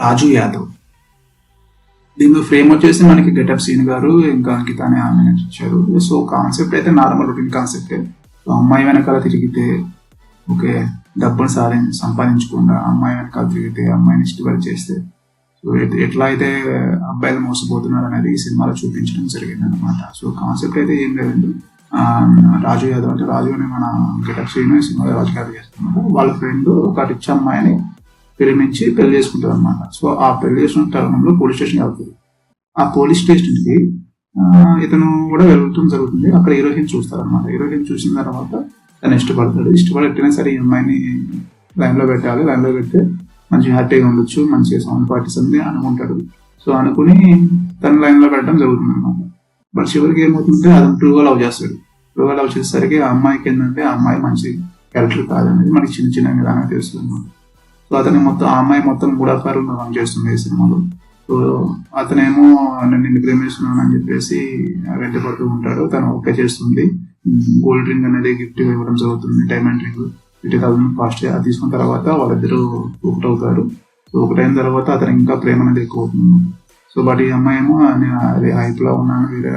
రాజు యాదవ్. దీనిలో ఫ్రేమ్ వచ్చేసి మనకి గెటప్ సీన్ గారు ఇంకా అంకిత అనే ఆమె ఇచ్చారు. సో కాన్సెప్ట్ అయితే నార్మల్ రొటీన్ కాన్సెప్టే. అమ్మాయి వెనకాల తిరిగితే ఓకే, డబ్బులు సంపాదించకుండా అమ్మాయి వెనకాల తిరిగితే, అమ్మాయిని ఇష్టపడి చేస్తే సో ఎట్లా అయితే అబ్బాయిలు మోసపోతున్నారు అనేది ఈ సినిమాలో చూపించడం జరిగింది అనమాట. సో కాన్సెప్ట్ అయితే ఏం లేదండి. రాజు యాదవ్ అంటే రాజు అని మన గెటప్ సీన్ సినిమాలో రాజు యాదవ్ చేస్తున్నారు. వాళ్ళ ఫ్రెండ్ ఒక రిచ్ అమ్మాయిని ప్రేమించి పెళ్లి చేసుకుంటారు అనమాట. సో ఆ పెళ్లి చేసుకున్న తరుణంలో పోలీస్ స్టేషన్ వెళ్తుంది. ఆ పోలీస్ స్టేషన్ కి ఇతను కూడా వెళ్ళటం జరుగుతుంది. అక్కడ హీరోయిన్ చూస్తారు అనమాట. హీరోయిన్ చూసిన తర్వాత తను ఇష్టపడతాడు. ఇష్టపడట్టినా సరే ఈ అమ్మాయిని లైన్ లో పెట్టాలి, లైన్ లో పెడితే మంచి హ్యాపీగా ఉండొచ్చు, మంచిగా సౌండ్ పార్టీస్ అని అనుకుంటాడు. సో అనుకుని తన లైన్ లో పెట్టడం జరుగుతుంది అనమాట. బట్ చివరికి ఏమవుతుంటే అతను ట్రూగా లవ్ చేస్తాడు. ట్రూగా లవ్ చేసేసరికి ఆ అమ్మాయికి ఏంటంటే ఆ అమ్మాయి మంచి క్యారెక్టర్ కాదనేది మనకి చిన్న చిన్న విధానం తెలుస్తుంది అనమాట. సో అతని మొత్తం ఆ అమ్మాయి మొత్తం గూఢాకారు రన్ చేస్తుంది ఈ సినిమాలో. సో అతనేమో నేను నిన్ను ప్రేమిస్తున్నాను అని చెప్పేసి వెంటపడుతూ ఉంటాడు. తను ఓకే చేస్తుంది. గోల్డ్ రింగ్ అనేది గిఫ్ట్ ఇవ్వడం జరుగుతుంది, డైమండ్ రింగ్ 50,000 కాస్ట్. అది తీసుకున్న తర్వాత వాళ్ళిద్దరూ ఒకటవుతారు. సో ఒకటైన తర్వాత అతను ఇంకా ప్రేమ అనేది ఎక్కువ అవుతుంది. సో బట్ ఈ అమ్మాయి ఏమో అదే హైప్ లో ఉన్నాను, వేరే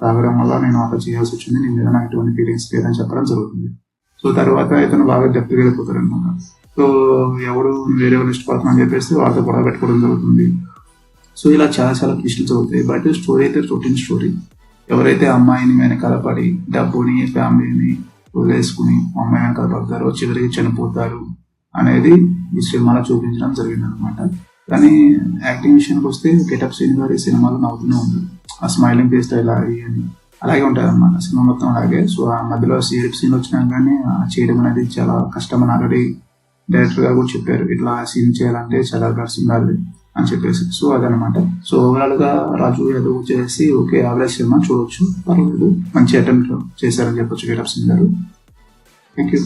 తాగడం వల్ల నేను అలా చేయాల్సి వచ్చింది, నీ మీద నాకు ఎటువంటి ఫీలింగ్స్ లేదని చెప్పడం జరుగుతుంది. సో తర్వాత ఇతను బాగా డెప్త్ వెళ్ళిపోతారు అనమాట. సో ఎవడు వేరే వాళ్ళు ఇష్టపడుతున్నా అని చెప్పేసి వాళ్ళతో గొడవ పెట్టుకోవడం జరుగుతుంది. సో ఇలా చాలా చాలా ట్విస్టులు అవుతాయి. బట్ స్టోరీ అయితే రొటీన్ స్టోరీ. ఎవరైతే అమ్మాయిని వెనకాల పడి డబ్బుని ఫ్యామిలీని వదిలేసుకుని అమ్మాయి వెనకాల పడతారో చివరికి చనిపోతారు అనేది ఈ సినిమాలో చూపించడం జరిగింది అనమాట. కానీ యాక్టింగ్ విషయానికి వస్తే గెటప్ సీన్ గారు ఈ సినిమాలో నవ్వుతూనే ఉంటారు. ఆ స్మైలింగ్ ఫేస్ స్టైల్ అని అలాగే ఉంటుంది అనమాట సినిమా మొత్తం అలాగే. సో ఆ మధ్యలో సీన్ వచ్చినా కానీ చేయడం అనేది చాలా కష్టం అని ఆల్రెడీ డైరెక్టర్ గారు కూడా చెప్పారు. ఇట్లా సీన్ చేయాలంటే చాలా గట్స్ ఉండాలి అని చెప్పేసి. సో అదనమాట. సో ఓవరాల్ గా రాజు యాదవ్ వచ్చేసి ఓకే యావరేజ్ సినిమా చూడొచ్చు, పర్వాలేదు, మంచి అటెంప్ట్ చేశారని చెప్పొచ్చు గెటప్ సీన్ గారు. Thank you.